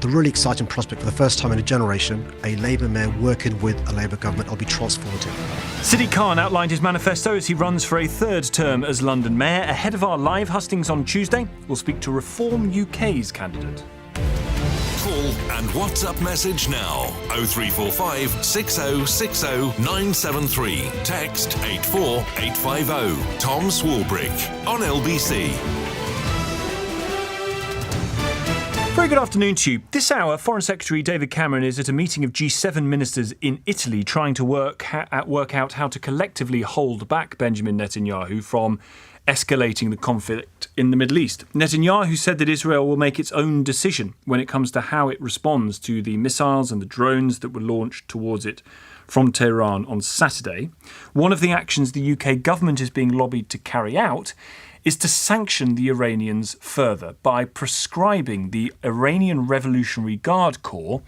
the really exciting prospect for the first time in a generation, a Labour mayor working with a Labour government. I'll be transformative. Sadiq Khan outlined his manifesto as he runs for a third term as London mayor. Ahead of our live hustings on Tuesday, we'll speak to Reform UK's candidate. Call and WhatsApp message now 0345 6060 973. Text 84850. Tom Swarbrick on LBC. Very good afternoon to you. This hour, Foreign Secretary David Cameron is at a meeting of G7 ministers in Italy trying to work out how to collectively hold back Benjamin Netanyahu from escalating the conflict in the Middle East. Netanyahu said that Israel will make its own decision when it comes to how it responds to the missiles and the drones that were launched towards it from Tehran on Saturday. One of the actions the UK government is being lobbied to carry out is to sanction the Iranians further by prescribing the Iranian Revolutionary Guard Corps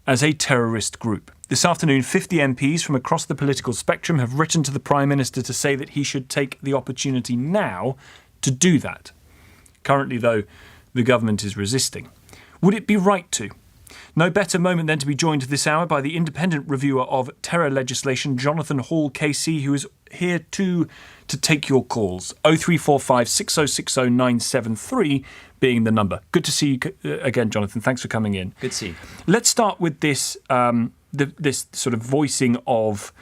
as a terrorist group. This afternoon, 50 MPs from across the political spectrum have written to the Prime Minister to say that he should take the opportunity now to do that. Currently, though, the government is resisting. Would it be right to? No better moment than to be joined this hour by the independent reviewer of terror legislation, Jonathan Hall, KC, who is here to take your calls. 0345 6060 973 being the number. Good to see you again, Jonathan. Thanks for coming in. Good to see you. Let's start with this this sort of voicing of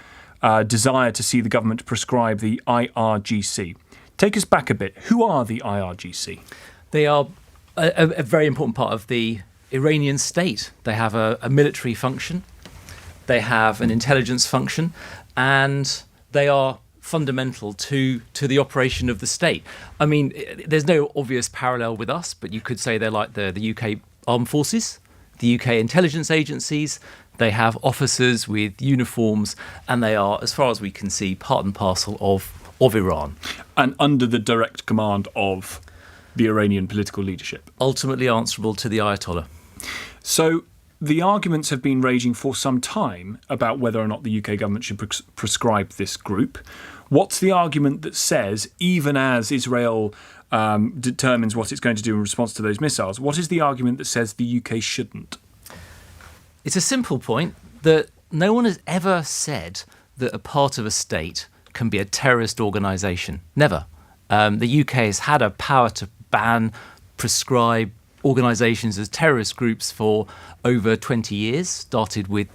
desire to see the government prescribe the IRGC. Take us back a bit. Who are the IRGC? They are a very important part of the Iranian state. They have a military function, they have an intelligence function, and they are fundamental to the operation of the state. I mean, there's no obvious parallel with us, but you could say they're like the UK armed forces, the UK intelligence agencies. They have officers with uniforms, and they are, as far as we can see, part and parcel of Iran. And under the direct command of the Iranian political leadership. Ultimately answerable to the Ayatollah. So the arguments have been raging for some time about whether or not the UK government should prescribe this group. What's the argument that says, even as Israel determines what it's going to do in response to those missiles, what is the argument that says the UK shouldn't? It's a simple point that no one has ever said that a part of a state can be a terrorist organisation. Never. The UK has had a power to ban, prescribe organisations as terrorist groups for over 20 years. Started with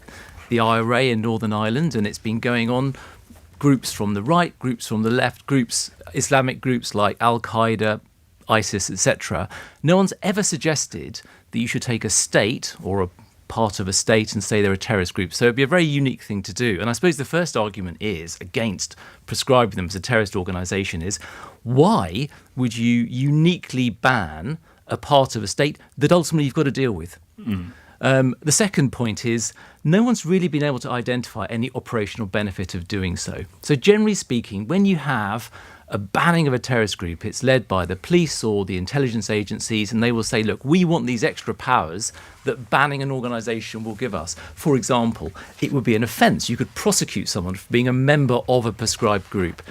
the IRA in Northern Ireland, and it's been going on. Groups from the right, groups from the left, groups, Islamic groups like Al-Qaeda, ISIS, etc. No one's ever suggested that you should take a state or a part of a state and say they're a terrorist group. So it'd be a very unique thing to do. And I suppose the first argument is against prescribing them as a terrorist organisation is, why would you uniquely ban a part of a state that ultimately you've got to deal with? The second point is, no one's really been able to identify any operational benefit of doing so. So generally speaking, when you have a banning of a terrorist group, it's led by the police or the intelligence agencies, and they will say, look, we want these extra powers that banning an organisation will give us. For example, it would be an offence. You could prosecute someone for being a member of a prescribed group.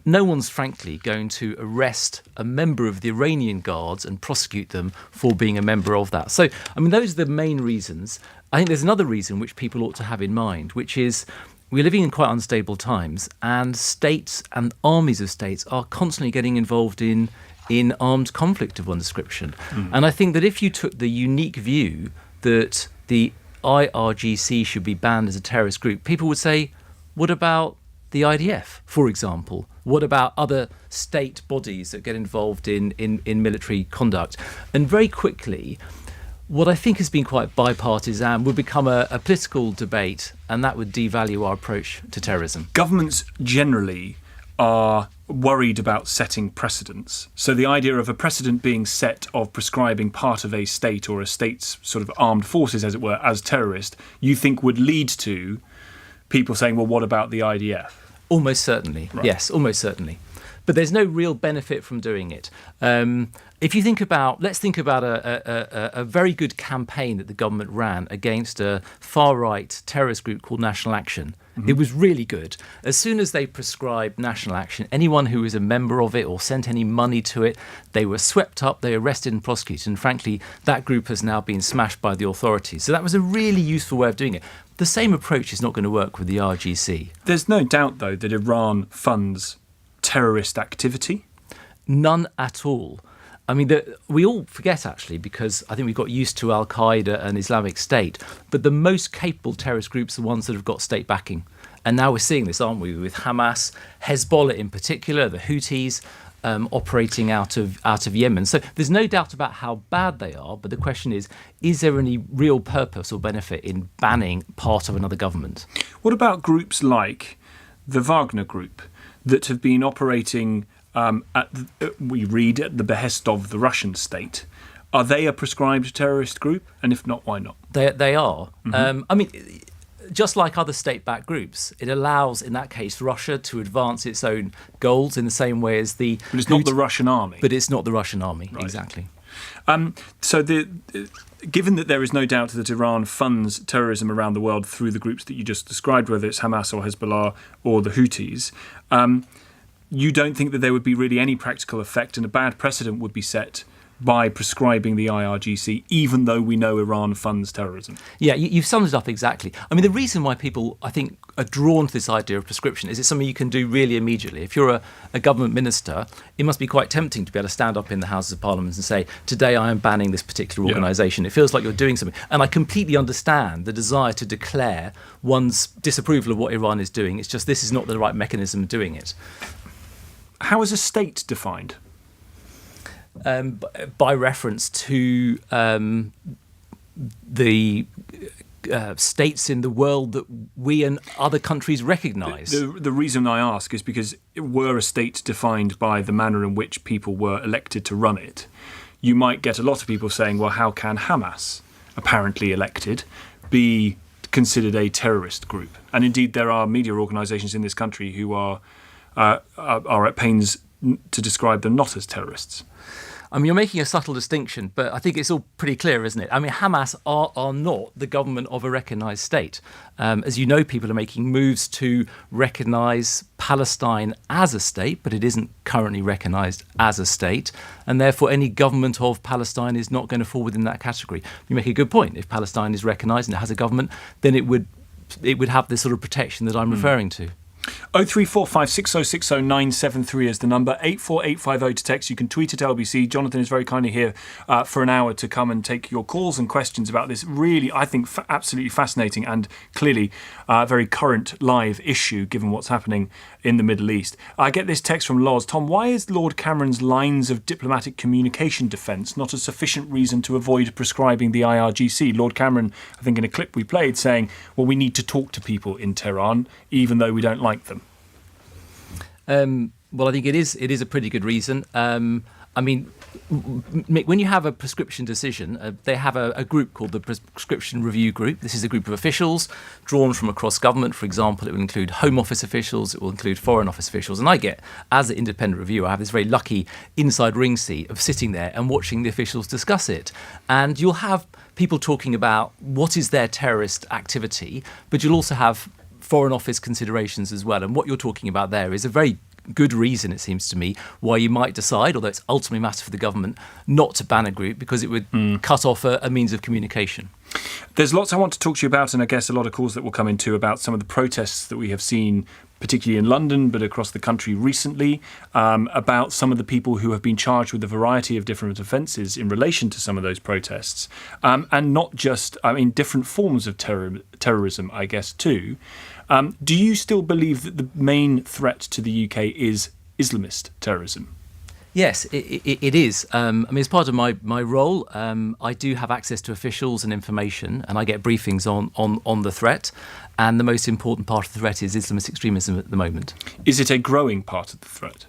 No one's, frankly, going to arrest a member of the Iranian Guards and prosecute them for being a member of that. So, I mean, those are the main reasons. I think there's another reason which people ought to have in mind, which is we're living in quite unstable times, and states and armies of states are constantly getting involved in armed conflict of one description. And I think that if you took the unique view that the IRGC should be banned as a terrorist group, people would say, what about the IDF, for example? What about other state bodies that get involved in military conduct? And very quickly, what I think has been quite bipartisan would become a political debate, and that would devalue our approach to terrorism. Governments generally are worried about setting precedents. So the idea of a precedent being set of prescribing part of a state or a state's sort of armed forces, as it were, as terrorist, you think would lead to people saying, well, what about the IDF? Almost certainly, Right. Yes, almost certainly. But there's no real benefit from doing it. If you think about, let's think about a very good campaign that the government ran against a far-right terrorist group called National Action. It was really good. As soon as they prescribed National Action, anyone who was a member of it or sent any money to it, they were swept up, they were arrested and prosecuted. And frankly, that group has now been smashed by the authorities. So that was a really useful way of doing it. The same approach is not going to work with the RGC. There's no doubt, though, that Iran funds terrorist activity. None at all. I mean, we all forget, actually, because I think we've got used to Al-Qaeda and Islamic State, but the most capable terrorist groups are the ones that have got state backing. And now we're seeing this, aren't we, with Hamas, Hezbollah in particular, the Houthis, operating out of Yemen. So there's no doubt about how bad they are, but the question is there any real purpose or benefit in banning part of another government? What about groups like the Wagner Group that have been operating we read at the behest of the Russian state? Are they a prescribed terrorist group? And if not, why not? They are. I mean, just like other state-backed groups, it allows, in that case, Russia to advance its own goals in the same way as the... But it's not the Russian army. But it's not the Russian army, right. Exactly. So given that there is no doubt that Iran funds terrorism around the world through the groups that you just described, whether it's Hamas or Hezbollah or the Houthis, you don't think that there would be really any practical effect and a bad precedent would be set by prescribing the IRGC, even though we know Iran funds terrorism? Yeah, you've summed it up exactly. I mean, the reason why people, I think, are drawn to this idea of prescription is it's something you can do really immediately. If you're a government minister, it must be quite tempting to be able to stand up in the Houses of Parliament and say, today I am banning this particular organisation. It feels like you're doing something. And I completely understand the desire to declare one's disapproval of what Iran is doing. It's just this is not the right mechanism of doing it. How is a state defined? By reference to the states in the world that we and other countries recognise. The reason I ask is because were a state defined by the manner in which people were elected to run it, you might get a lot of people saying, well, how can Hamas, apparently elected, be considered a terrorist group? And indeed, there are media organisations in this country who are at pains to describe them not as terrorists. I mean, you're making a subtle distinction, but I think it's all pretty clear, isn't it? I mean, Hamas are not the government of a recognised state. As you know, people are making moves to recognise Palestine as a state, but it isn't currently recognised as a state, and therefore any government of Palestine is not going to fall within that category. You make a good point. If Palestine is recognised and it has a government, then it would have this sort of protection that I'm referring to. 0345 6060 973 is the number. 84850 to text. You can tweet at LBC. Jonathan is very kindly here for an hour to come and take your calls and questions about this really, I think, absolutely fascinating and clearly very current live issue given what's happening in the Middle East. I get this text from Loz. Tom, why is Lord Cameron's lines of diplomatic communication defence not a sufficient reason to avoid prescribing the IRGC? Lord Cameron, I think in a clip we played, saying, well, we need to talk to people in Tehran, even though we don't like them. Well, I think it is a pretty good reason. I mean, when you have a prescription decision, they have a group called the Prescription Review Group. This is a group of officials drawn from across government. For example, it will include Home Office officials, it will include Foreign Office officials. And I get, as an independent reviewer, I have this very lucky inside ring seat of sitting there and watching the officials discuss it. And you'll have people talking about what is their terrorist activity, but you'll also have Foreign Office considerations as well. And what you're talking about there is a very good reason, it seems to me, why you might decide, although it's ultimately a matter for the government, not to ban a group because it would cut off a means of communication. There's lots I want to talk to you about, and I guess a lot of calls that will come into about some of the protests that we have seen, particularly in London, but across the country recently, about some of the people who have been charged with a variety of different offences in relation to some of those protests. And not just, different forms of terrorism, I guess, too. Do you still believe that the main threat to the UK is Islamist terrorism? Yes, it is. As part of my role, I do have access to officials and information, and I get briefings on the threat. And the most important part of the threat is Islamist extremism at the moment. Is it a growing part of the threat?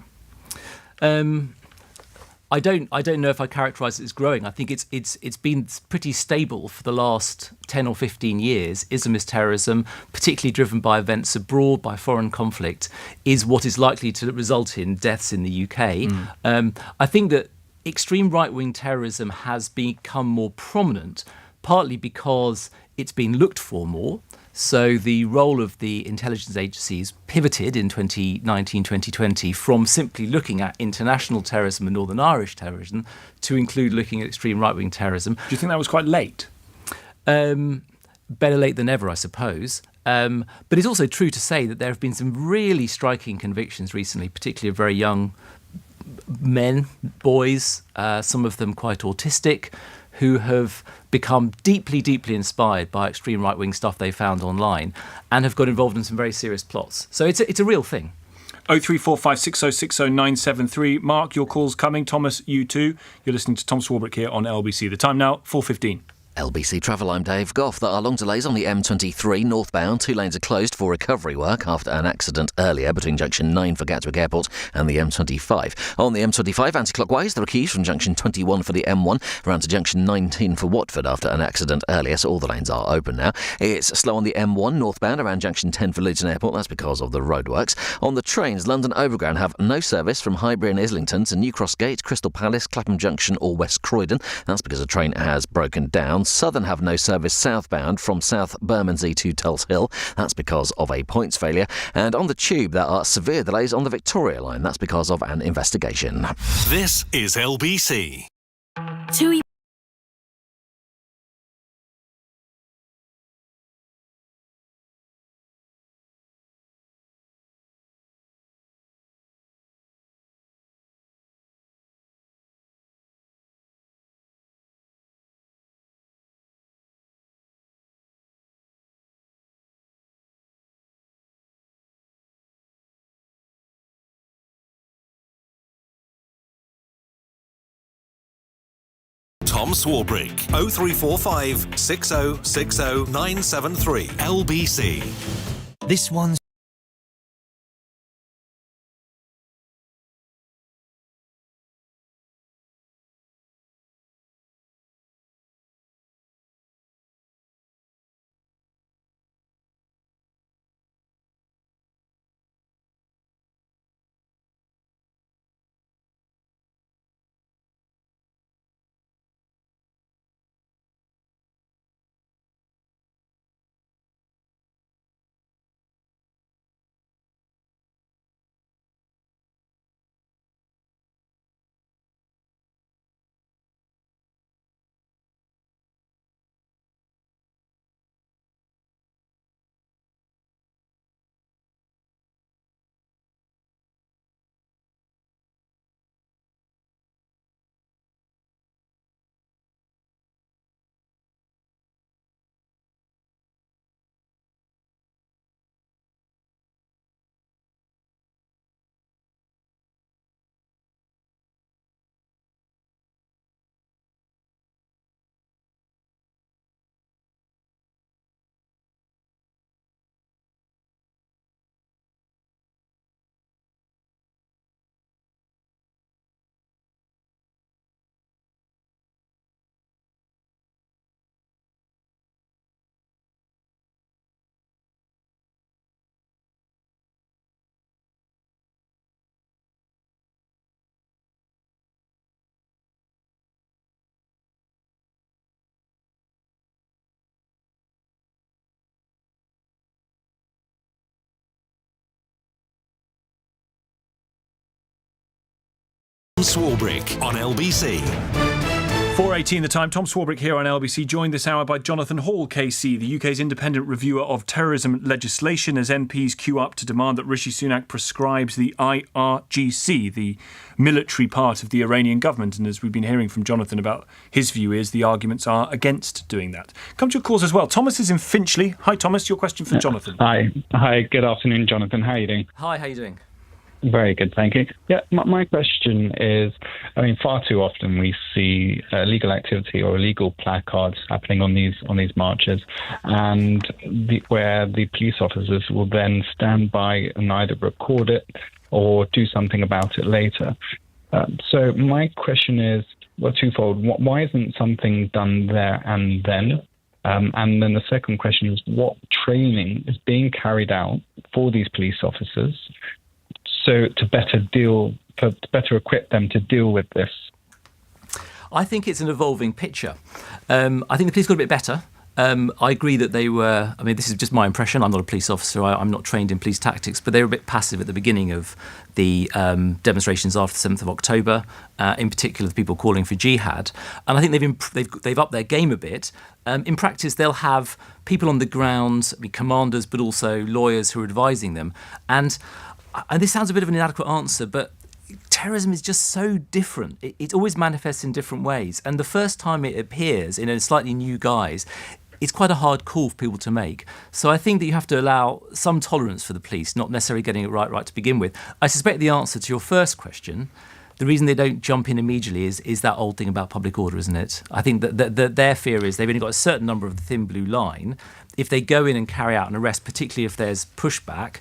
I don't know if I characterise it as growing. I think it's been pretty stable for the last 10 or 15 years. Islamist terrorism, particularly driven by events abroad, by foreign conflict, is what is likely to result in deaths in the UK. I think that extreme right-wing terrorism has become more prominent, partly because it's been looked for more. So the role of the intelligence agencies pivoted in 2019-2020 from simply looking at international terrorism and Northern Irish terrorism to include looking at extreme right-wing terrorism. Do you think that was quite late? Better late than ever, I suppose. But it's also true to say that there have been some really striking convictions recently, particularly of very young men, boys, some of them quite autistic, who have become deeply, deeply inspired by extreme right-wing stuff they found online and have got involved in some very serious plots. So it's a real thing. 0345 6060 973. Mark, your call's coming. Thomas, you too. You're listening to Tom Swarbrick here on LBC. The time now, 4:15. LBC Travel, I'm Dave Goff. There are long delays on the M23 northbound. 2 lanes are closed for recovery work after an accident earlier between junction 9 for Gatwick Airport and the M25. On the M25 anti-clockwise, there are queues from junction 21 for the M1 around to junction 19 for Watford after an accident earlier, so all the lanes are open now. It's slow on the M1 northbound around junction 10 for Luton Airport. That's because of the roadworks. On the trains, London Overground have no service from Highbury and Islington to New Cross Gate, Crystal Palace, Clapham Junction or West Croydon. That's because a train has broken down. Southern have no service southbound from South Bermondsey to Tulse Hill. That's because of a points failure. And on the tube, there are severe delays on the Victoria line. That's because of an investigation. This is LBC. Tom Swarbrick, 0345 6060 973. LBC. This one's Swarbrick on LBC. 4:18 the time. Tom Swarbrick here on LBC, joined this hour by Jonathan Hall, KC, the UK's independent reviewer of terrorism legislation, as MPs queue up to demand that Rishi Sunak prescribes the IRGC, the military part of the Iranian government. And as we've been hearing from Jonathan about his view is the arguments are against doing that. Come to your calls as well. Thomas is in Finchley. Hi, Thomas. Your question for Jonathan. Hi. Good afternoon, Jonathan. How are you doing? Hi, how are you doing? Very good, thank you. Yeah, my question is, far too often we see illegal activity or illegal placards happening on these marches, and where the police officers will then stand by and either record it or do something about it later. So my question is, well, twofold. Why isn't something done there and then? And then the second question is, what training is being carried out for these police officers so to better equip them to deal with this? I think it's an evolving picture. I think the police got a bit better. I agree that they were, I mean, this is just my impression. I'm not a police officer. I'm not trained in police tactics, but they were a bit passive at the beginning of the demonstrations after the 7th of October, in particular the people calling for jihad. And I think they've upped their game a bit. In practice, they'll have people on the ground, I mean, commanders, but also lawyers who are advising them. And this sounds a bit of an inadequate answer, but terrorism is just so different. It always manifests in different ways. And the first time it appears in a slightly new guise, it's quite a hard call for people to make. So I think that you have to allow some tolerance for the police, not necessarily getting it right to begin with. I suspect the answer to your first question, the reason they don't jump in immediately is that old thing about public order, isn't it? I think that their fear is they've only got a certain number of the thin blue line. If they go in and carry out an arrest, particularly if there's pushback,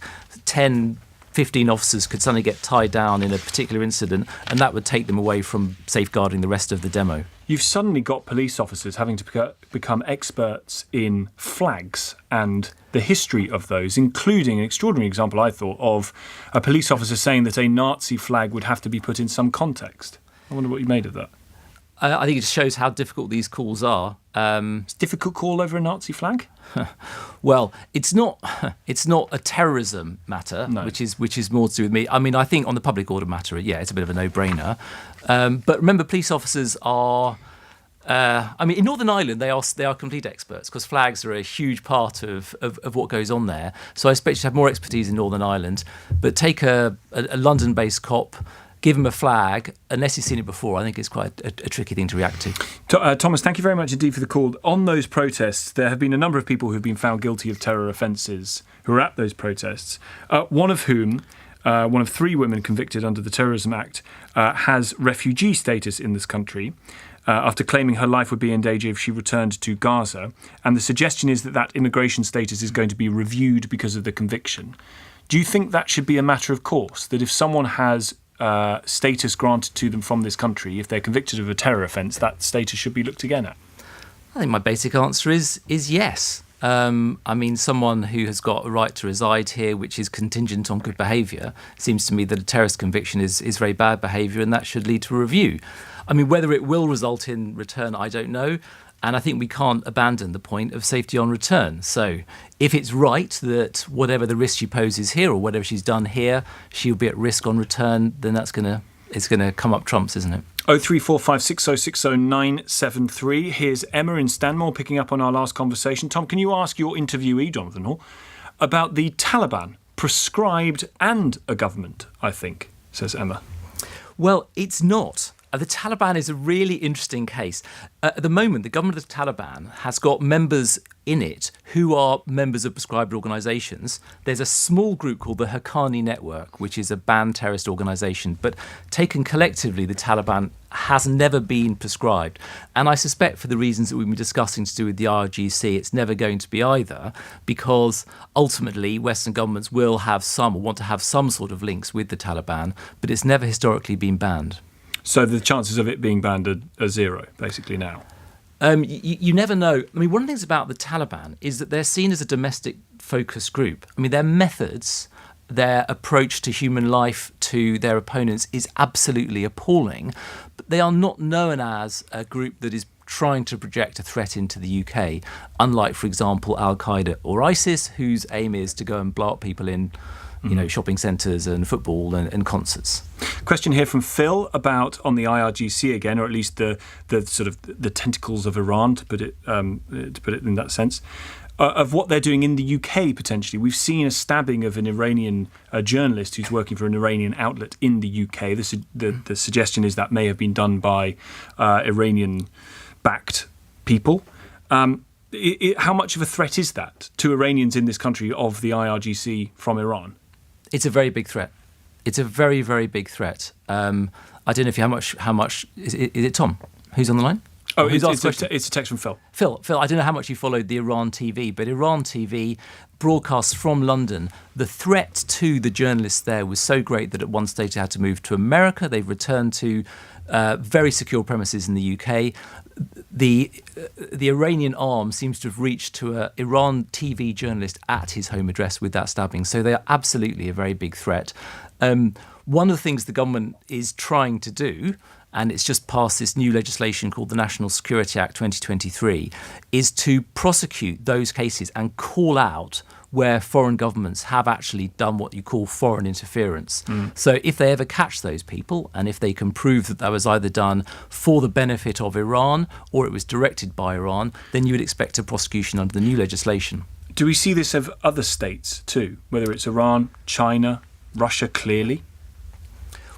10, 15 officers could suddenly get tied down in a particular incident, and that would take them away from safeguarding the rest of the demo. You've suddenly got police officers having to become experts in flags and the history of those, including an extraordinary example, I thought, of a police officer saying that a Nazi flag would have to be put in some context. I wonder what you made of that. I think it just shows how difficult these calls are. It's a difficult call over a Nazi flag? Well, it's not a terrorism matter, No. which is more to do with me. I mean, I think on the public order matter, yeah, it's a bit of a no-brainer. But remember, police officers are. In Northern Ireland, they are complete experts because flags are a huge part of what goes on there. So I expect you to have more expertise in Northern Ireland. But take a London-based cop, give him a flag, unless he's seen it before, I think it's quite a tricky thing to react to. Thomas, thank you very much indeed for the call. On those protests, there have been a number of people who have been found guilty of terror offences who are at those protests, one of whom, one of 3 women convicted under the Terrorism Act, has refugee status in this country after claiming her life would be in danger if she returned to Gaza. And the suggestion is that immigration status is going to be reviewed because of the conviction. Do you think that should be a matter of course, that if someone has status granted to them from this country, if they're convicted of a terror offence, that status should be looked again at? I think my basic answer is yes. Someone who has got a right to reside here, which is contingent on good behaviour, seems to me that a terrorist conviction is very bad behaviour, and that should lead to a review. I mean, whether it will result in return, I don't know. And I think we can't abandon the point of safety on return. So if it's right that whatever the risk she poses here or whatever she's done here, she'll be at risk on return, then it's going to come up trumps, isn't it? 0345 6060 973. Here's Emma in Stanmore picking up on our last conversation. Tom, can you ask your interviewee, Jonathan Hall, about the Taliban, prescribed and a government, I think, says Emma. Well, it's not. The Taliban is a really interesting case. At the moment, the government of the Taliban has got members in it who are members of prescribed organisations. There's a small group called the Haqqani Network, which is a banned terrorist organisation. But taken collectively, the Taliban has never been prescribed. And I suspect for the reasons that we've been discussing to do with the IRGC, it's never going to be either, because ultimately Western governments will have some or want to have some sort of links with the Taliban, but it's never historically been banned. So the chances of it being banned are zero, basically, now? You never know. I mean, one of the things about the Taliban is that they're seen as a domestic focused group. I mean, their methods, their approach to human life, to their opponents is absolutely appalling. But they are not known as a group that is trying to project a threat into the UK, unlike, for example, Al-Qaeda or ISIS, whose aim is to go and blow up people in shopping centres and football and concerts. Question here from Phil about on the IRGC again, or at least the sort of the tentacles of Iran, to put it in that sense, of what they're doing in the UK potentially. We've seen a stabbing of an Iranian journalist who's working for an Iranian outlet in the UK. The suggestion is that may have been done by Iranian-backed people. How much of a threat is that to Iranians in this country of the IRGC from Iran? It's a very big threat. It's a very, very big threat. I don't know if how much is it Tom? Who's on the line? Oh, Who's it's asked a text from Phil. Phil, I don't know how much you followed the Iran TV, but Iran TV broadcasts from London. The threat to the journalists there was so great that at one stage they had to move to America. They've returned to very secure premises in the UK. The Iranian arm seems to have reached to an Iran TV journalist at his home address with that stabbing. So they are absolutely a very big threat. One of the things the government is trying to do, and it's just passed this new legislation called the National Security Act 2023, is to prosecute those cases and call out where foreign governments have actually done what you call foreign interference. So if they ever catch those people, and if they can prove that was either done for the benefit of Iran or it was directed by Iran, then you would expect a prosecution under the new legislation. Do we see this of other states too, whether it's Iran, China, Russia, clearly?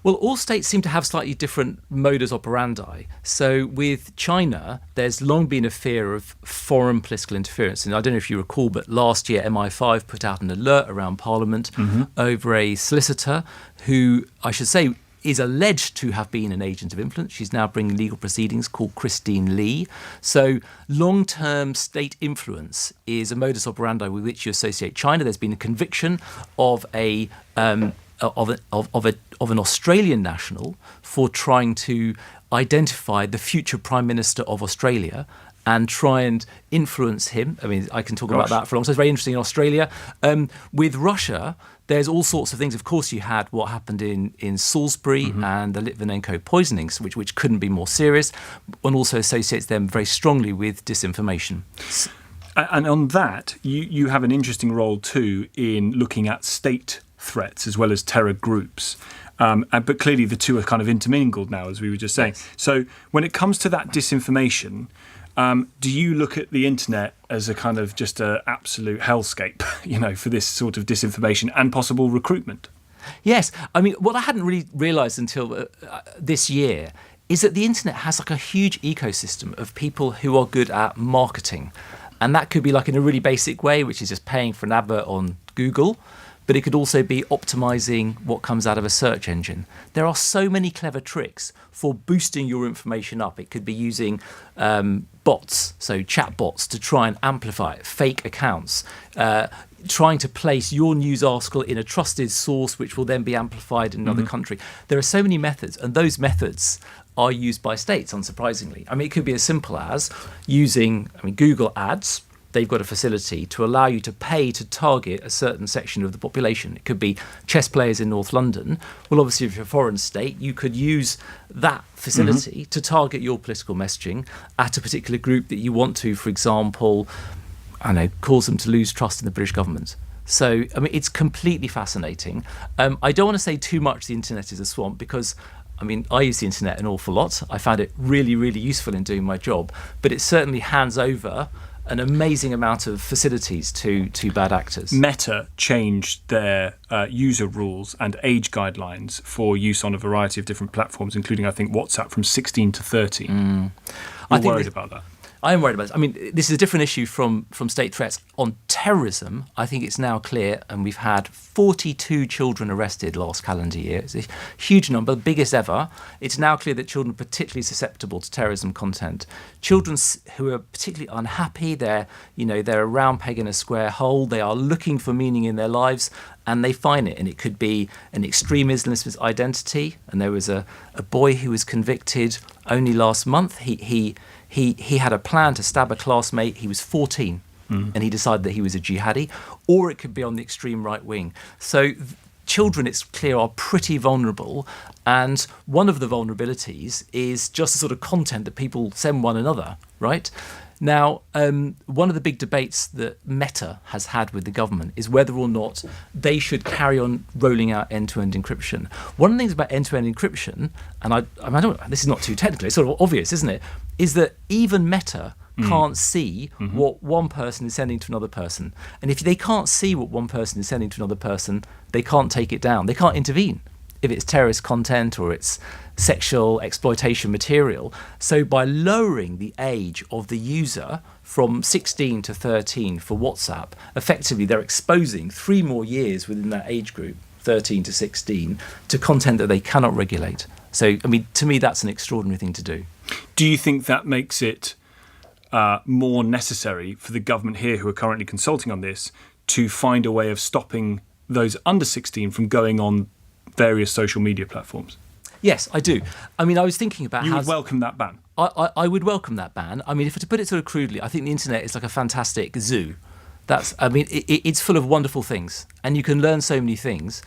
Well, all states seem to have slightly different modus operandi. So with China, there's long been a fear of foreign political interference. And I don't know if you recall, but last year MI5 put out an alert around Parliament over a solicitor who, I should say, is alleged to have been an agent of influence. She's now bringing legal proceedings, called Christine Lee. So long-term state influence is a modus operandi with which you associate China. There's been a conviction of an Australian national for trying to identify the future Prime Minister of Australia and try and influence him. I mean, I can talk about that for long. So it's very interesting in Australia. With Russia, there's all sorts of things. Of course, you had what happened in Salisbury and the Litvinenko poisonings, which couldn't be more serious. One also associates them very strongly with disinformation. And on that, you have an interesting role too in looking at state threats as well as terror groups. But clearly the two are kind of intermingled now, as we were just saying. Yes. So when it comes to that disinformation, do you look at the internet as a kind of just an absolute hellscape, for this sort of disinformation and possible recruitment? Yes. I mean, what I hadn't really realised until this year is that the internet has like a huge ecosystem of people who are good at marketing. And that could be like in a really basic way, which is just paying for an advert on Google. But it could also be optimizing what comes out of a search engine. There are so many clever tricks for boosting your information up. It could be using bots, so chat bots, to try and amplify it, fake accounts, trying to place your news article in a trusted source, which will then be amplified in another country. There are so many methods, and those methods are used by states, unsurprisingly. I mean, it could be as simple as using Google Ads. They've got a facility to allow you to pay to target a certain section of the population. It could be chess players in North London. Well, obviously, if you're a foreign state, you could use that facility to target your political messaging at a particular group that you want to, for example, cause them to lose trust in the British government. So, it's completely fascinating. I don't want to say too much the internet is a swamp because I use the internet an awful lot. I found it really, really useful in doing my job, but it certainly hands over an amazing amount of facilities to bad actors. Meta changed their user rules and age guidelines for use on a variety of different platforms, including, I think, WhatsApp from 16 to 13. You're worried about that? I am worried about it. This is a different issue from state threats. On terrorism, I think it's now clear, and we've had 42 children arrested last calendar year. It's a huge number, the biggest ever. It's now clear that children are particularly susceptible to terrorism content. Children who are particularly unhappy, they're a round peg in a square hole. They are looking for meaning in their lives, and they find it. And it could be an extreme Islamist identity. And there was a boy who was convicted only last month. He had a plan to stab a classmate. He was 14 and he decided that he was a jihadi. Or it could be on the extreme right wing. So children, it's clear, are pretty vulnerable. And one of the vulnerabilities is just the sort of content that people send one another, right? Now, one of the big debates that Meta has had with the government is whether or not they should carry on rolling out end-to-end encryption. One of the things about end-to-end encryption, and this is not too technical, it's sort of obvious, isn't it, is that even Meta can't see what one person is sending to another person. And if they can't see what one person is sending to another person, they can't take it down. They can't intervene if it's terrorist content or it's sexual exploitation material. So by lowering the age of the user from 16 to 13 for WhatsApp, effectively they're exposing 3 more years within that age group, 13 to 16, to content that they cannot regulate. So, to me, that's an extraordinary thing to do. Do you think that makes it more necessary for the government here, who are currently consulting on this, to find a way of stopping those under 16 from going on various social media platforms? Yes, I do. I mean, I was thinking about You would welcome that ban? I would welcome that ban. I mean, if to put it sort of crudely, I think the internet is like a fantastic zoo. It's full of wonderful things, and you can learn so many things.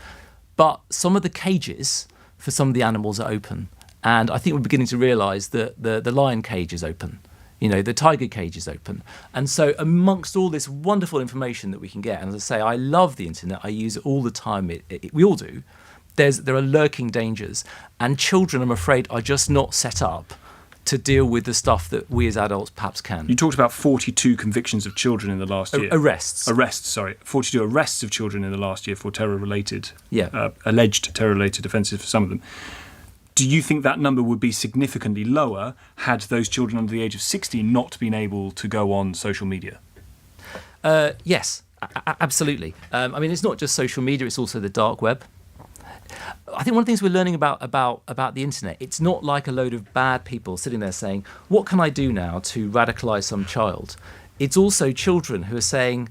But some of the cages for some of the animals are open, and I think we're beginning to realise that the lion cage is open. The tiger cage is open. And so amongst all this wonderful information that we can get, and as I say, I love the internet, I use it all the time, we all do, there are lurking dangers. And children, I'm afraid, are just not set up to deal with the stuff that we as adults perhaps can. You talked about 42 convictions of children in the last year. Arrests. 42 arrests of children in the last year for terror-related, alleged terror-related offences for some of them. Do you think that number would be significantly lower had those children under the age of 16 not been able to go on social media? Yes, absolutely. It's not just social media, it's also the dark web. I think one of the things we're learning about the internet, it's not like a load of bad people sitting there saying, what can I do now to radicalise some child? It's also children who are saying,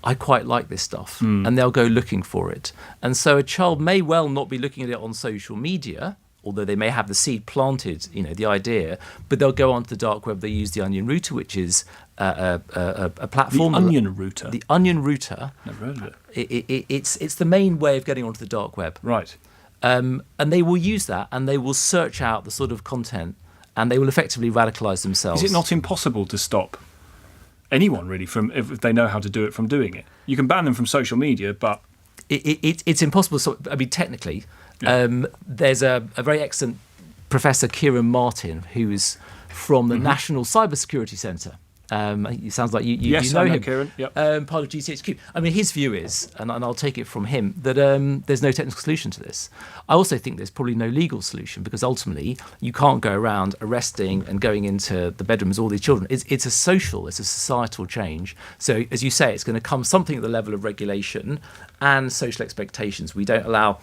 I quite like this stuff, and they'll go looking for it. And so a child may well not be looking at it on social media, although they may have the seed planted, the idea, but they'll go onto the dark web. They use the Onion Router, which is a platform. The Onion Router? The Onion Router. Never heard of it. It's the main way of getting onto the dark web. Right. And they will use that, and they will search out the sort of content, and they will effectively radicalise themselves. Is it not impossible to stop anyone, really, from if they know how to do it, from doing it? You can ban them from social media, but... It's impossible. Technically... Yeah. There's a very excellent Professor Kieran Martin, who's from the National Cybersecurity Centre. It sounds like you know him. Kieran. Yep. Part of GCHQ. His view is, and I'll take it from him, that there's no technical solution to this. I also think there's probably no legal solution, because ultimately you can't go around arresting and going into the bedrooms of all these children. It's a societal change. So, as you say, it's going to come something at the level of regulation and social expectations. We don't allow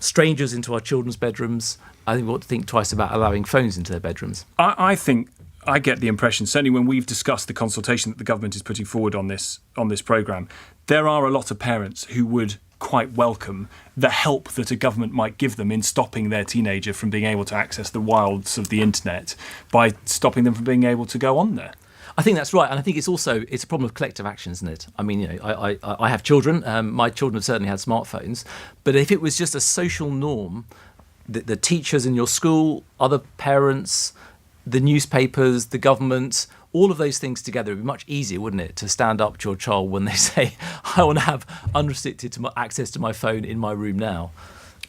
strangers into our children's bedrooms. I think we ought to think twice about allowing phones into their bedrooms. I think I get the impression, certainly when we've discussed the consultation that the government is putting forward on this programme, there are a lot of parents who would quite welcome the help that a government might give them in stopping their teenager from being able to access the wilds of the internet by stopping them from being able to go on there. I think that's right, and I think it's a problem of collective action, isn't it? I have children. My children have certainly had smartphones, but if it was just a social norm, the teachers in your school, other parents, the newspapers, the government, all of those things together, it'd be much easier, wouldn't it, to stand up to your child when they say, I want to have unrestricted access to my phone in my room now.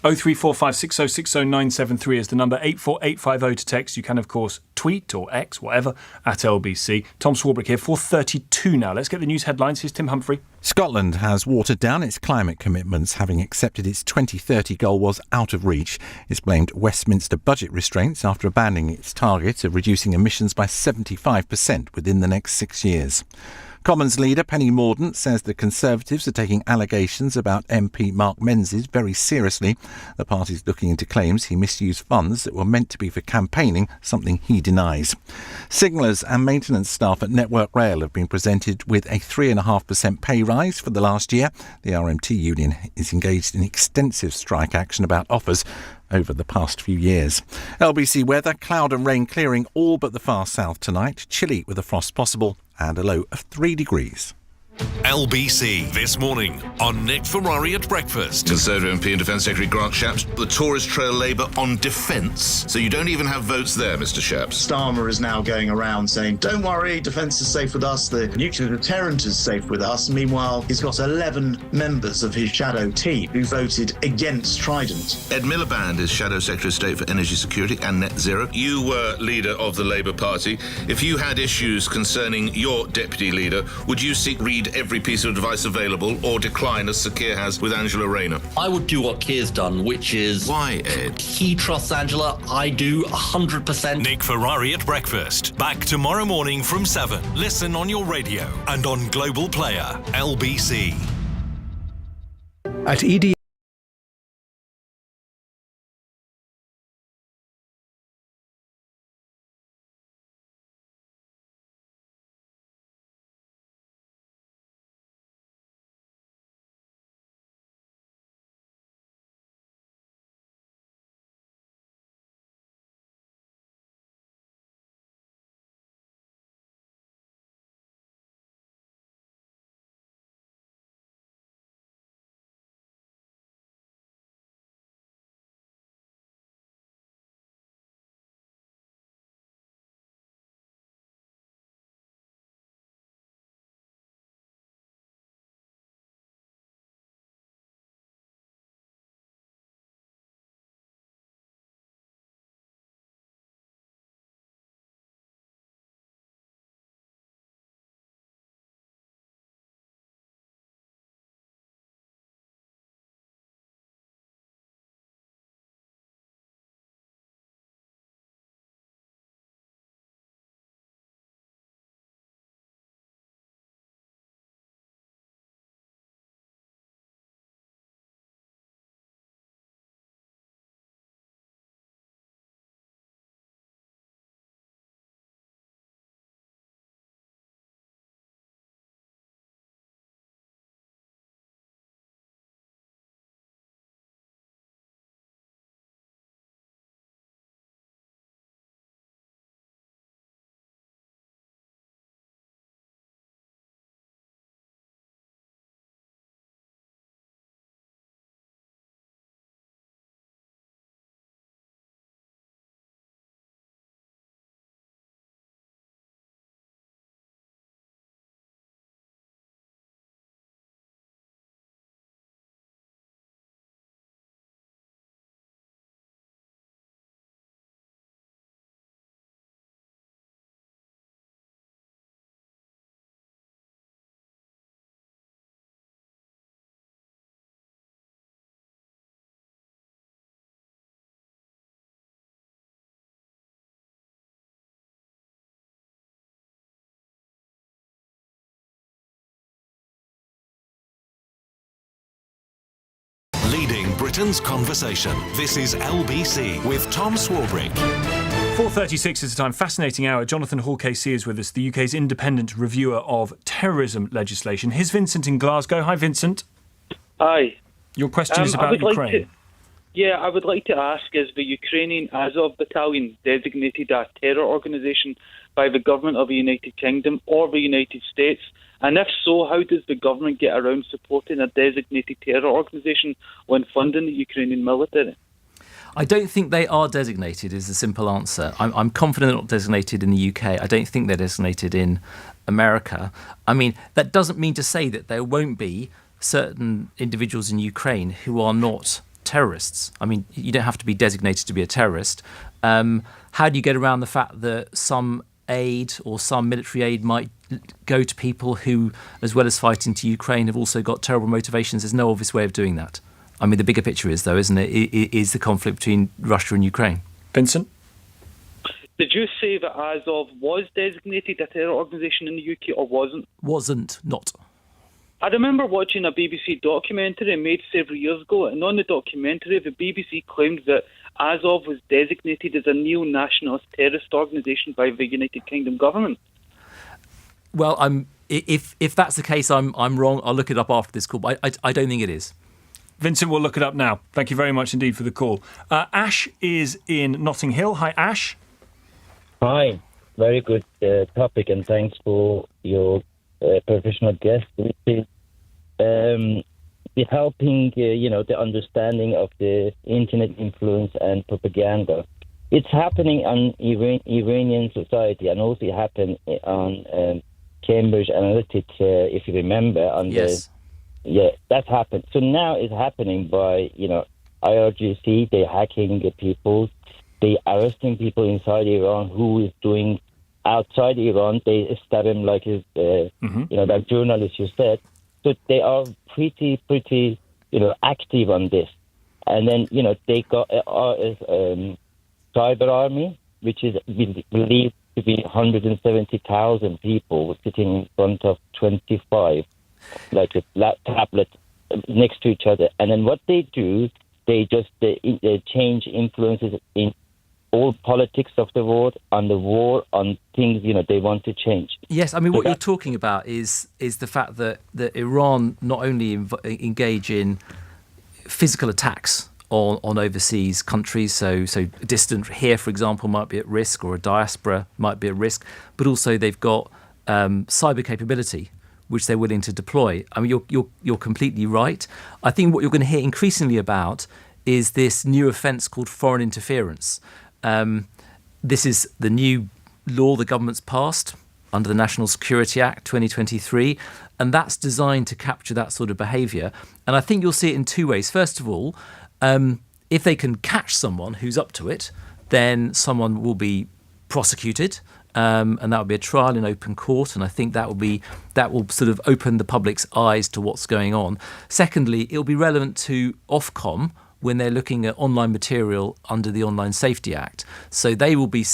0345 6060 973 is the number. 84850 to text. You can, of course, tweet or X, whatever, at LBC. Tom Swarbrick here, 4:32 now. Let's get the news headlines. Here's Tim Humphrey. Scotland has watered down its climate commitments, having accepted its 2030 goal was out of reach. It's blamed Westminster budget restraints after abandoning its target of reducing emissions by 75% within the next 6 years. Commons leader Penny Mordaunt says the Conservatives are taking allegations about MP Mark Menzies very seriously. The party's looking into claims he misused funds that were meant to be for campaigning, something he denies. Signallers and maintenance staff at Network Rail have been presented with a 3.5% pay rise for the last year. The RMT union is engaged in extensive strike action about offers over the past few years. LBC weather, cloud and rain clearing all but the far south tonight. Chilly with a frost possible and a low of 3 degrees. LBC This Morning on Nick Ferrari at Breakfast. Conservative MP and Defence Secretary Grant Shapps, the Tories trail Labour on defence, so you don't even have votes there, Mr Shapps. Starmer is now going around saying, don't worry, defence is safe with us, the nuclear deterrent is safe with us. Meanwhile, he's got 11 members of his shadow team who voted against Trident. Ed Miliband is Shadow Secretary of State for Energy Security and Net Zero. You were leader of the Labour Party. If you had issues concerning your deputy leader, would you seek read every piece of advice available or decline as Sir Keir has with Angela Rayner? I would do what Keir's done, which is... Why, Ed? He trusts Angela. I do 100%. Nick Ferrari at Breakfast. Back tomorrow morning from 7. Listen on your radio and on Global Player. LBC. At ED Leading Britain's conversation. This is LBC with Tom Swarbrick. 4:36 is the time. Fascinating hour. Jonathan Hall KC is with us, the UK's independent reviewer of terrorism legislation. Here's Vincent in Glasgow. Hi, Vincent. Hi. Your question is about Ukraine. I would like to ask, is the Ukrainian Azov Battalion designated a terror organisation by the government of the United Kingdom or the United States? And if so, how does the government get around supporting a designated terror organisation when funding the Ukrainian military? I don't think they are designated, is the simple answer. I'm confident they're not designated in the UK. I don't think they're designated in America. I mean, that doesn't mean to say that there won't be certain individuals in Ukraine who are not terrorists. I mean, you don't have to be designated to be a terrorist. How do you get around the fact that some aid or some military aid might go to people who, as well as fighting to Ukraine, have also got terrible motivations? There's no obvious way of doing that. I mean, the bigger picture is, though, isn't it, is the conflict between Russia and Ukraine. Vincent? Did you say that Azov was designated a terror organisation in the UK or wasn't? Wasn't, not. I remember watching a BBC documentary made several years ago, and on the documentary, the BBC claimed that Azov was designated as a neo-nationalist terrorist organisation by the United Kingdom government. Well, if that's the case, I'm wrong. I'll look it up after this call, but I don't think it is. Vincent will look it up now. Thank you very much indeed for the call. Ash is in Notting Hill. Hi, Ash. Hi. Very good topic, and thanks for your professional guest, which is helping, the understanding of the internet influence and propaganda. It's happening on Iranian society, and also it happened on Cambridge Analytica, if you remember. That happened. So now it's happening by, IRGC. They're hacking the people. They're arresting people inside Iran who is doing outside Iran. They stab him like that journalist you said. So they are pretty, active on this. And then, they got cyber army, which is believed to be 170,000 people sitting in front of 25, like a tablet next to each other. And then what they do, they change influences in all politics of the world, on the war, on things, they want to change. Yes, I mean, what you're talking about is the fact that Iran not only engage in physical attacks on overseas countries, so distant here, for example, might be at risk, or a diaspora might be at risk, but also they've got cyber capability, which they're willing to deploy. I mean, you're completely right. I think what you're going to hear increasingly about is this new offence called foreign interference. This is the new law the government's passed under the National Security Act 2023, and that's designed to capture that sort of behaviour. And I think you'll see it in two ways. First of all, if they can catch someone who's up to it, then someone will be prosecuted, and that will be a trial in open court. And I think that will sort of open the public's eyes to what's going on. Secondly, it'll be relevant to Ofcom when they're looking at online material under the Online Safety Act. So they will be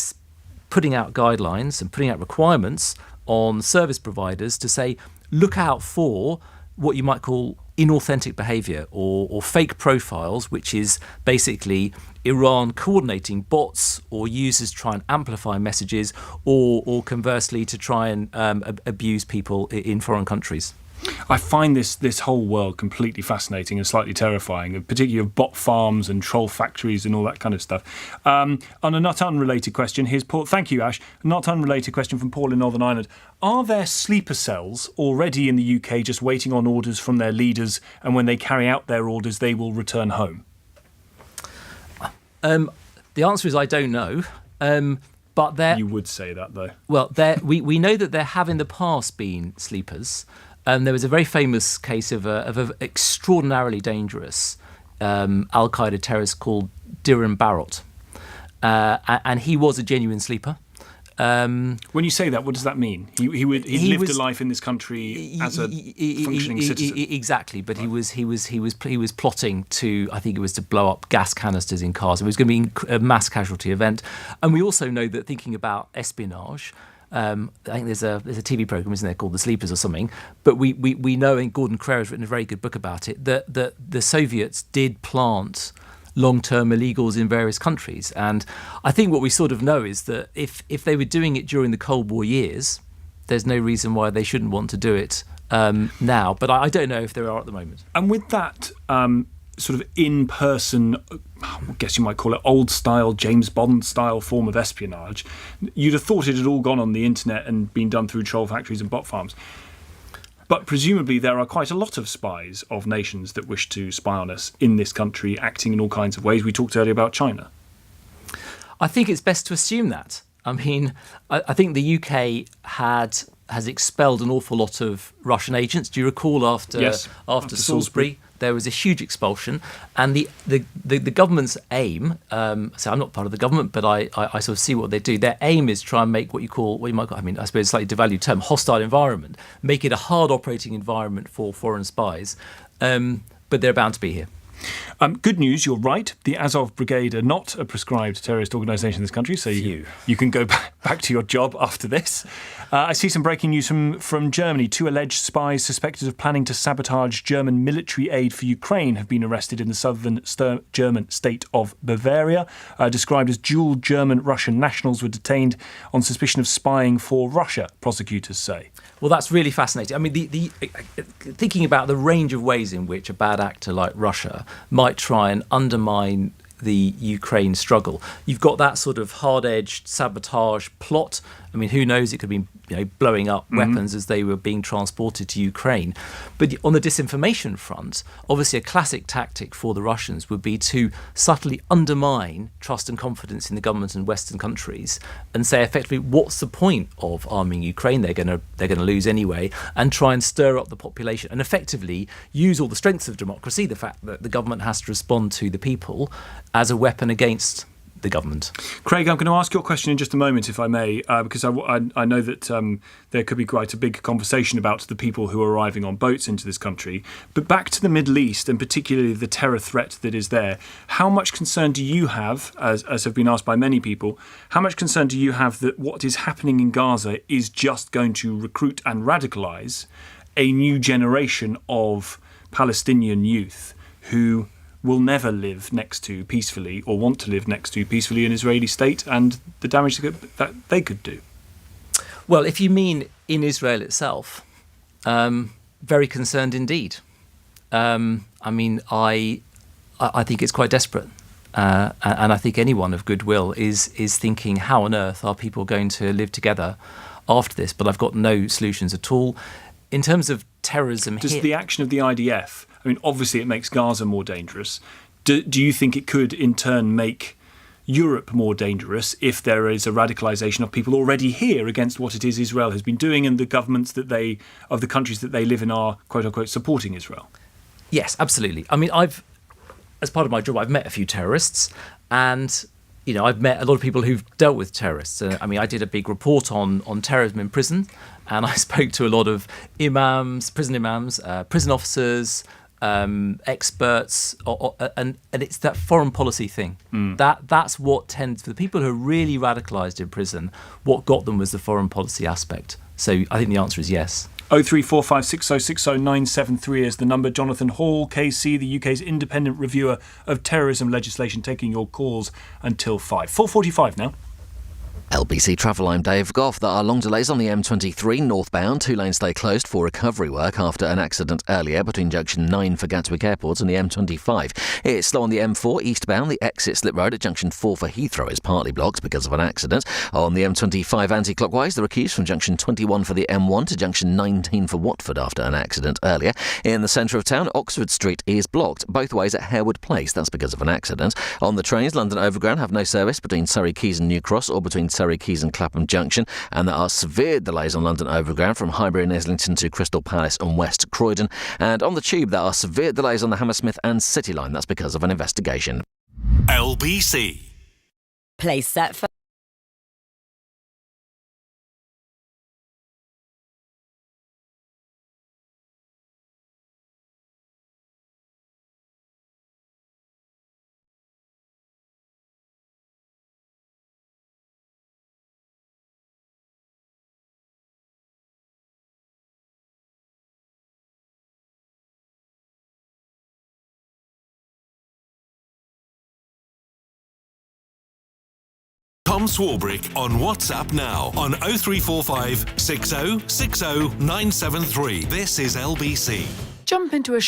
putting out guidelines and putting out requirements on service providers to say, look out for what you might call inauthentic behaviour or fake profiles, which is basically Iran coordinating bots or users try and amplify messages, or conversely to try and abuse people in foreign countries. I find this whole world completely fascinating and slightly terrifying, particularly of bot farms and troll factories and all that kind of stuff. On a not unrelated question, here's Paul. Thank you, Ash. Not unrelated question from Paul in Northern Ireland. Are there sleeper cells already in the UK just waiting on orders from their leaders, and when they carry out their orders, they will return home? The answer is I don't know. But you would say that, though. Well, we know that there have in the past been sleepers. There was a very famous case of an extraordinarily dangerous Al-Qaeda terrorist called Diran Barot. And he was a genuine sleeper. When you say that, what does that mean? He lived a life in this country as a functioning citizen. Exactly, but he was plotting to, I think it was to blow up gas canisters in cars. It was going to be a mass casualty event. And we also know that, thinking about espionage, I think there's a TV program, isn't there, called The Sleepers or something. But we know, and Gordon Craig has written a very good book about it, that the Soviets did plant long-term illegals in various countries. And I think what we sort of know is that if they were doing it during the Cold War years, there's no reason why they shouldn't want to do it now. But I don't know if there are at the moment. And with that sort of in-person, I guess you might call it old-style, James Bond-style form of espionage, you'd have thought it had all gone on the internet and been done through troll factories and bot farms. But presumably there are quite a lot of spies of nations that wish to spy on us in this country, acting in all kinds of ways. We talked earlier about China. I think it's best to assume that. I mean, I think the UK has expelled an awful lot of Russian agents. Do you recall after Salisbury? There was a huge expulsion, and the government's aim. So I'm not part of the government, but I sort of see what they do. Their aim is try and make what you might call, I mean, I suppose a slightly devalued term, hostile environment. Make it a hard operating environment for foreign spies, but they're bound to be here. Good news, you're right. The Azov Brigade are not a prescribed terrorist organisation in this country, so you can go back to your job after this. I see some breaking news from Germany. 2 alleged spies suspected of planning to sabotage German military aid for Ukraine have been arrested in the southern German state of Bavaria. Described as dual German-Russian nationals were detained on suspicion of spying for Russia, prosecutors say. Well, that's really fascinating. I mean, the thinking about the range of ways in which a bad actor like Russia might try and undermine the Ukraine struggle. You've got that sort of hard-edged sabotage plot. I mean, who knows? It could be blowing up weapons as they were being transported to Ukraine. But on the disinformation front, obviously a classic tactic for the Russians would be to subtly undermine trust and confidence in the government in Western countries and say effectively, what's the point of arming Ukraine? They're going to lose anyway, and try and stir up the population and effectively use all the strengths of democracy, the fact that the government has to respond to the people, as a weapon against the government. Craig, I'm going to ask your question in just a moment, if I may, because I know that there could be quite a big conversation about the people who are arriving on boats into this country. But back to the Middle East, and particularly the terror threat that is there, how much concern do you have, as have been asked by many people, how much concern do you have that what is happening in Gaza is just going to recruit and radicalise a new generation of Palestinian youth who will never live next to peacefully or want to live next to peacefully an Israeli state, and the damage that they could do? Well, if you mean in Israel itself, very concerned indeed. I mean, I think it's quite desperate. And I think anyone of goodwill is thinking, how on earth are people going to live together after this? But I've got no solutions at all. In terms of terrorism Does the action of the IDF, I mean, obviously it makes Gaza more dangerous. Do you think it could in turn make Europe more dangerous if there is a radicalisation of people already here against what it is Israel has been doing, and the governments of the countries that they live in are, quote unquote, supporting Israel? Yes, absolutely. I mean, as part of my job, I've met a few terrorists, and I've met a lot of people who've dealt with terrorists. I mean, I did a big report on terrorism in prison, and I spoke to a lot of imams, prison officers, experts, and it's that foreign policy thing. That's what tends, for the people who are really radicalised in prison, what got them was the foreign policy aspect. So I think the answer is yes. 03456060973 is the number. Jonathan Hall, KC, the UK's independent reviewer of terrorism legislation, taking your calls until 5. 4:45 now. LBC Travel, I'm Dave Goff. There are long delays on the M23 northbound. 2 lanes stay closed for recovery work after an accident earlier between junction 9 for Gatwick Airport and the M25. It's slow on the M4 eastbound. The exit slip road at junction 4 for Heathrow is partly blocked because of an accident. On the M25 anti-clockwise, there are queues from junction 21 for the M1 to junction 19 for Watford after an accident earlier. In the centre of town, Oxford Street is blocked both ways at Harewood Place. That's because of an accident. On the trains, London Overground have no service between Surrey Quays and New Cross or between Surrey Quays and Clapham Junction, and there are severe delays on London Overground from Highbury and Islington to Crystal Palace and West Croydon. And on the Tube, there are severe delays on the Hammersmith and City Line. That's because of an investigation. LBC. Play set for Tom Swarbrick on WhatsApp now on 0345 60 60 973. This is LBC. Jump into a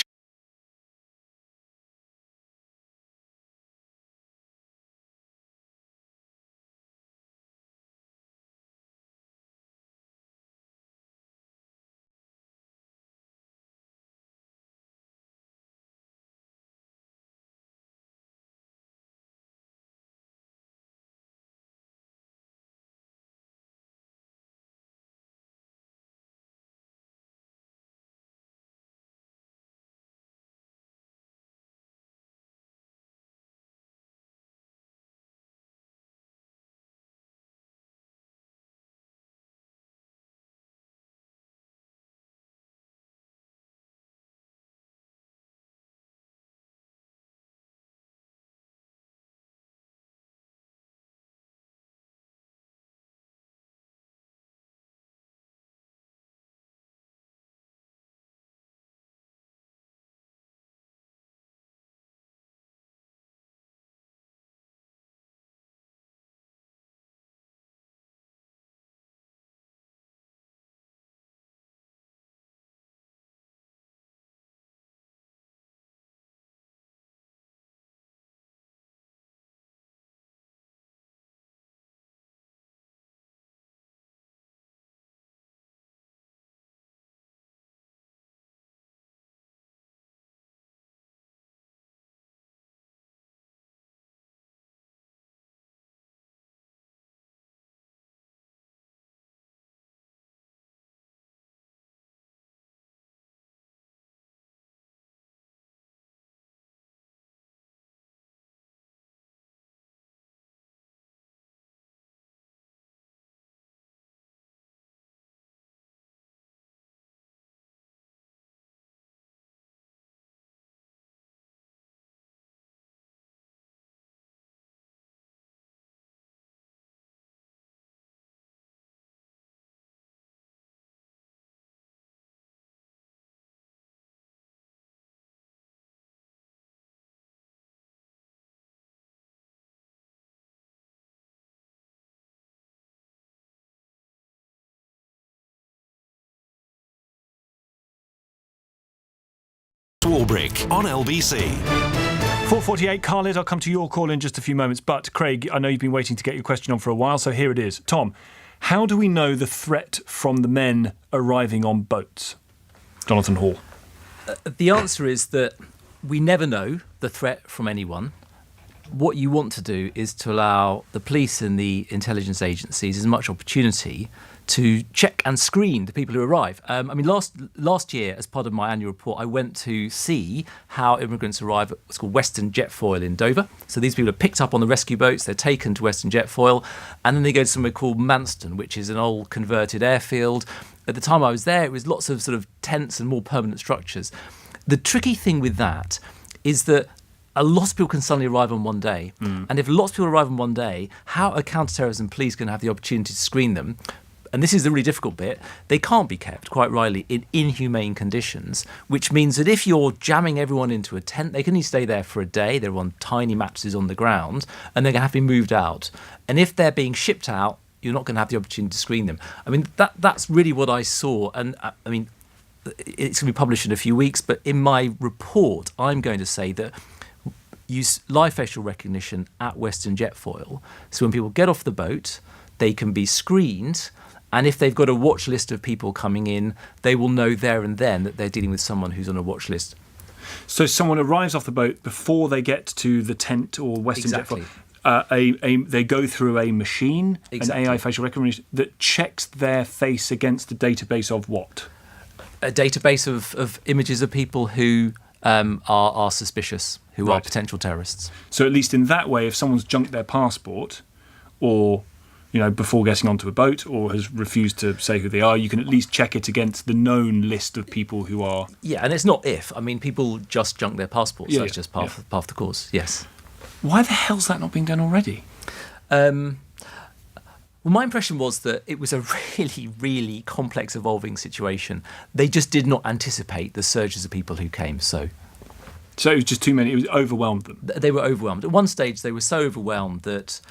Swarbrick on LBC. 4:48, Khalid, I'll come to your call in just a few moments. But, Craig, I know you've been waiting to get your question on for a while, so here it is. Tom, how do we know the threat from the men arriving on boats? Jonathan Hall. The answer is that we never know the threat from anyone. What you want to do is to allow the police and the intelligence agencies as much opportunity to check and screen the people who arrive. Last year, as part of my annual report, I went to see how immigrants arrive at what's called Western Jetfoil in Dover. So these people are picked up on the rescue boats, they're taken to Western Jetfoil, and then they go to somewhere called Manston, which is an old converted airfield. At the time I was there, it was lots of sort of tents and more permanent structures. The tricky thing with that is that a lot of people can suddenly arrive on one day. And if lots of people arrive on one day, how are counter-terrorism police going to have the opportunity to screen them? And this is the really difficult bit, they can't be kept, quite rightly, in inhumane conditions, which means that if you're jamming everyone into a tent, they can only stay there for a day, they're on tiny mattresses on the ground, and they're going to have to be moved out. And if they're being shipped out, you're not going to have the opportunity to screen them. I mean, that's really what I saw. And I mean, it's going to be published in a few weeks, but in my report, I'm going to say that use live facial recognition at Western Jetfoil. So when people get off the boat, they can be screened. And if they've got a watch list of people coming in, they will know there and then that they're dealing with someone who's on a watch list. So someone arrives off the boat before they get to the tent or Western Exactly. Jetfoil. They go through a machine, Exactly. an AI facial recognition, that checks their face against a database of what? A database of images of people who are suspicious, who are potential terrorists. So at least in that way, if someone's junked their passport or before getting onto a boat or has refused to say who they are, you can at least check it against the known list of people who are... Yeah, and it's not if. I mean, people just junk their passports. That's just part of the course, yes. Why the hell's that not being done already? Well, my impression was that it was a really, really complex, evolving situation. They just did not anticipate the surges of people who came, So it was just too many, it was overwhelmed them? They were overwhelmed. At one stage, they were so overwhelmed that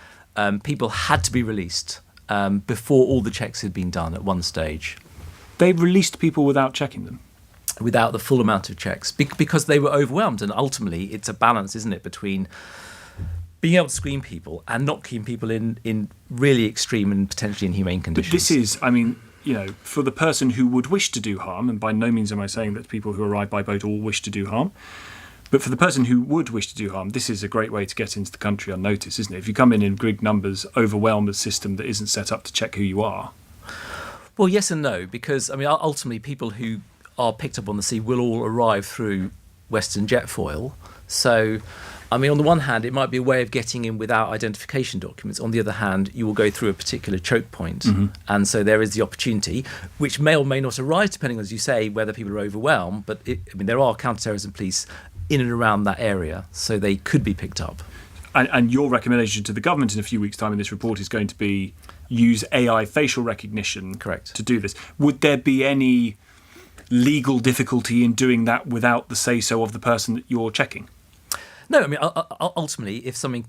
people had to be released before all the checks had been done at one stage. They released people without checking them? Without the full amount of checks, because they were overwhelmed. And ultimately, it's a balance, isn't it, between being able to screen people and not keeping people in really extreme and potentially inhumane conditions. But this is, I mean, for the person who would wish to do harm, and by no means am I saying that people who arrive by boat all wish to do harm, but for the person who would wish to do harm, this is a great way to get into the country unnoticed, isn't it? If you come in big numbers, overwhelm a system that isn't set up to check who you are. Well, yes and no, because, I mean, ultimately people who are picked up on the sea will all arrive through Western jet foil. So, I mean, on the one hand, it might be a way of getting in without identification documents. On the other hand, you will go through a particular choke point. Mm-hmm. And so there is the opportunity, which may or may not arise, depending, as you say, whether people are overwhelmed. But, there are counter-terrorism police in and around that area, so they could be picked up. And your recommendation to the government in a few weeks' time in this report is going to be use AI facial recognition to do this. Would there be any legal difficulty in doing that without the say-so of the person that you're checking? No, I mean, ultimately, if something,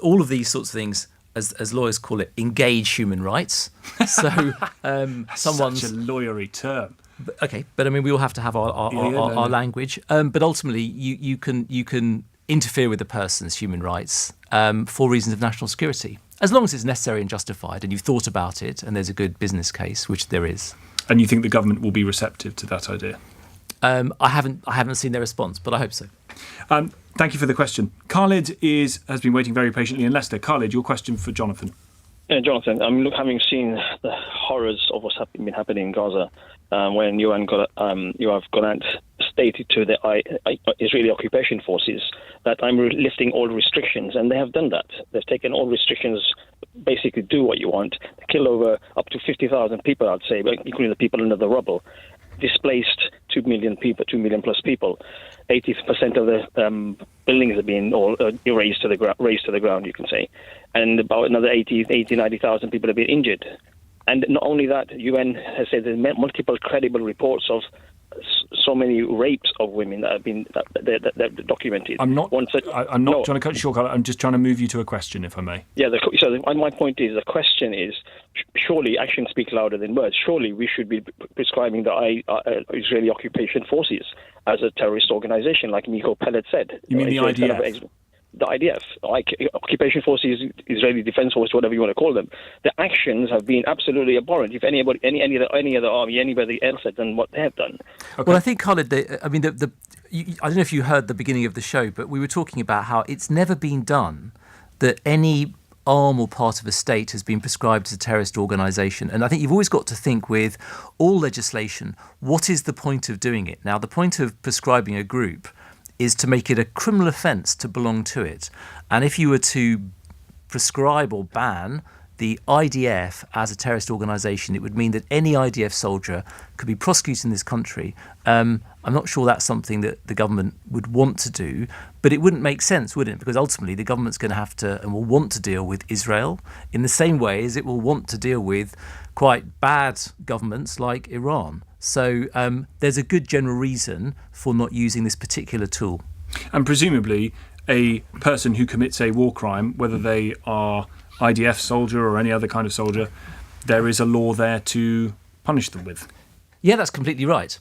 all of these sorts of things, as lawyers call it, engage human rights. So someone's such a lawyery term. Okay, but I mean, we all have to have our language. But ultimately, you can interfere with a person's human rights for reasons of national security, as long as it's necessary and justified, and you've thought about it, and there's a good business case, which there is. And you think the government will be receptive to that idea? I haven't seen their response, but I hope so. Thank you for the question. Khalid has been waiting very patiently in Leicester. Khalid, your question for Jonathan. Jonathan, having seen the horrors of what's been happening in Gaza, when you have gone out stated to the Israeli occupation forces that I'm lifting all restrictions, and they have done that. They've taken all restrictions, basically do what you want. They kill over up to 50,000 people, I'd say, including the people under the rubble. Displaced 2 million people, 2 million plus people. 80% of the buildings have been all razed to the ground, you can say, and about another 90,000 people have been injured. And not only that, UN has said there's multiple credible reports of so many rapes of women that have been that documented. I'm not trying to cut you short. I'm just trying to move you to a question, if I may. Yeah. My point is, the question is, surely actions speak louder than words. Surely we should be prescribing the Israeli occupation forces as a terrorist organization, like Nico Pellet said. You mean the IDF? The IDF, Occupation Forces, Israeli Defense Force, whatever you want to call them, the actions have been absolutely abhorrent. If any other army, anybody else had done what they have done. Okay. Well, I think, Khalid, I don't know if you heard the beginning of the show, but we were talking about how it's never been done that any arm or part of a state has been prescribed as a terrorist organisation. And I think you've always got to think with all legislation, what is the point of doing it? Now, the point of prescribing a group is to make it a criminal offence to belong to it. And if you were to prescribe or ban the IDF as a terrorist organisation, it would mean that any IDF soldier could be prosecuted in this country. I'm not sure that's something that the government would want to do, but it wouldn't make sense, would it? Because ultimately the government's going to have to and will want to deal with Israel in the same way as it will want to deal with quite bad governments like Iran. So there's a good general reason for not using this particular tool. And presumably a person who commits a war crime, whether they are IDF soldier or any other kind of soldier, there is a law there to punish them with. Yeah, that's completely right.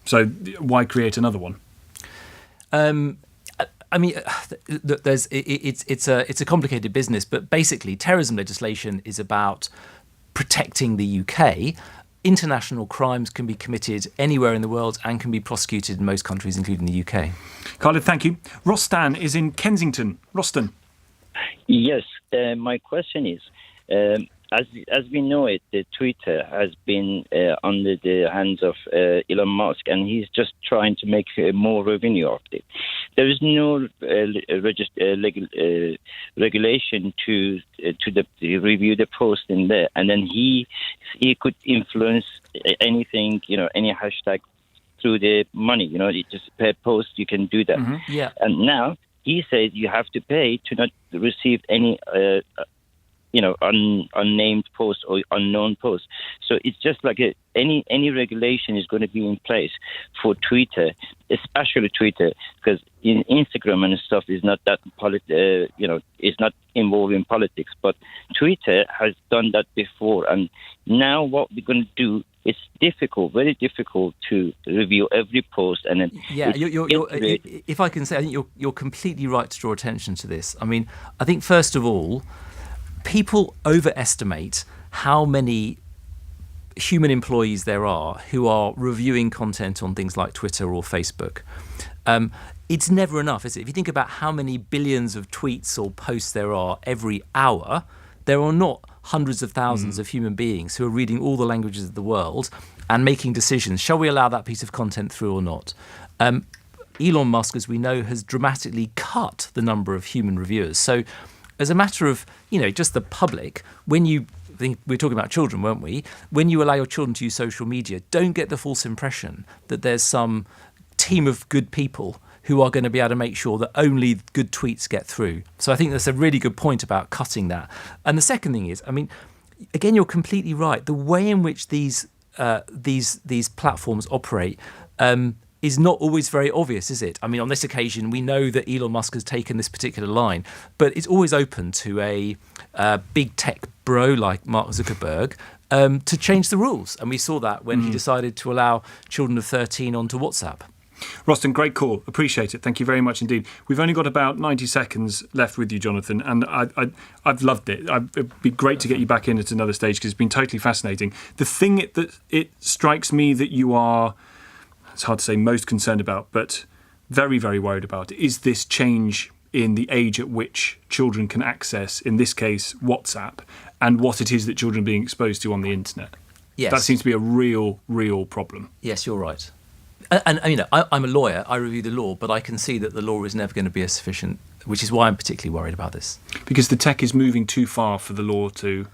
So why create another one? I mean, it's a complicated business, but basically terrorism legislation is about protecting the UK. International crimes can be committed anywhere in the world and can be prosecuted in most countries, including the UK. Khalid, thank you. Rostan is in Kensington. Rostan. Yes, my question is, as we know it, Twitter has been under the hands of Elon Musk, and he's just trying to make more revenue of it. There is no regulation to review the post in there, and then he could influence anything, any hashtag through the money. It just per post you can do that. Mm-hmm. Yeah. And now he says you have to pay to not receive any unnamed posts or unknown posts. So it's just like any regulation is going to be in place for Twitter, especially Twitter, because in Instagram and stuff is not that it's not involved in politics. But Twitter has done that before, and now what we're going to do. It's very difficult to review every post, and then if I can say, I think you're completely right to draw attention to this. I mean, I think first of all, people overestimate how many human employees there are who are reviewing content on things like Twitter or Facebook. It's never enough, is it? If you think about how many billions of tweets or posts there are every hour, there are not hundreds of thousands of human beings who are reading all the languages of the world and making decisions. Shall we allow that piece of content through or not? Elon Musk, as we know, has dramatically cut the number of human reviewers. So as a matter of, just the public, when you think, we were talking about children, weren't we? When you allow your children to use social media, don't get the false impression that there's some team of good people who are going to be able to make sure that only good tweets get through. So I think that's a really good point about cutting that. And the second thing is, I mean, again, you're completely right. The way in which these platforms operate is not always very obvious, is it? I mean, on this occasion, we know that Elon Musk has taken this particular line, but it's always open to a big tech bro like Mark Zuckerberg to change the rules. And we saw that when he decided to allow children of 13 onto WhatsApp. Roston, great call. Appreciate it. Thank you very much indeed. We've only got about 90 seconds left with you, Jonathan, and I've loved it. It'd be great to get you back in at another stage because it's been totally fascinating. The thing that it strikes me that you are, it's hard to say most concerned about, but very, very worried about, is this change in the age at which children can access, in this case, WhatsApp, and what it is that children are being exposed to on the internet. Yes. That seems to be a real, real problem. Yes, you're right. And I'm a lawyer, I review the law, but I can see that the law is never going to be as sufficient, which is why I'm particularly worried about this. Because the tech is moving too far for the law to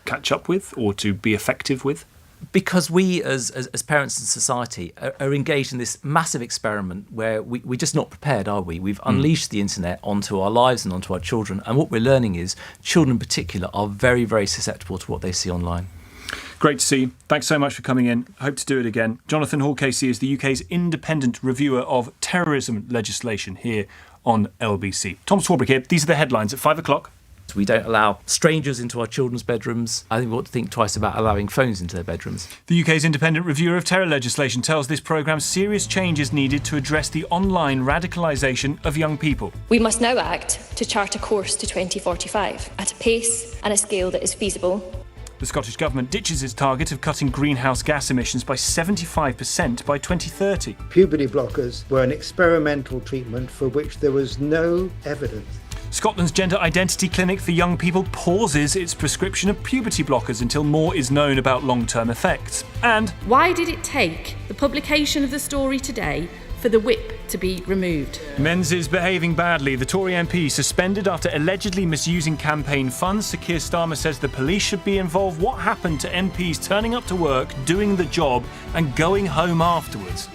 catch up with or to be effective with? Because we, as parents and society, are engaged in this massive experiment where we're just not prepared, are we? We've unleashed the internet onto our lives and onto our children, and what we're learning is children in particular are very, very susceptible to what they see online. Great to see you. Thanks so much for coming in. Hope to do it again. Jonathan Hall KC is the UK's independent reviewer of terrorism legislation here on LBC. Tom Swarbrick here. These are the headlines at 5 o'clock. We don't allow strangers into our children's bedrooms. I think we ought to think twice about allowing phones into their bedrooms. The UK's independent reviewer of terror legislation tells this programme serious change is needed to address the online radicalisation of young people. We must now act to chart a course to 2045 at a pace and a scale that is feasible. The Scottish Government ditches its target of cutting greenhouse gas emissions by 75% by 2030. Puberty blockers were an experimental treatment for which there was no evidence. Scotland's Gender Identity Clinic for Young People pauses its prescription of puberty blockers until more is known about long-term effects. And why did it take the publication of the story today for the whip to be removed? Menzies behaving badly. The Tory MP suspended after allegedly misusing campaign funds. Sir Keir Starmer says the police should be involved. What happened to MPs turning up to work, doing the job and going home afterwards?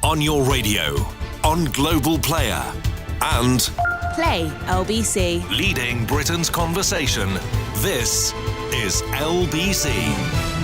On your radio, on Global Player and Play LBC. leading Britain's conversation. This is LBC.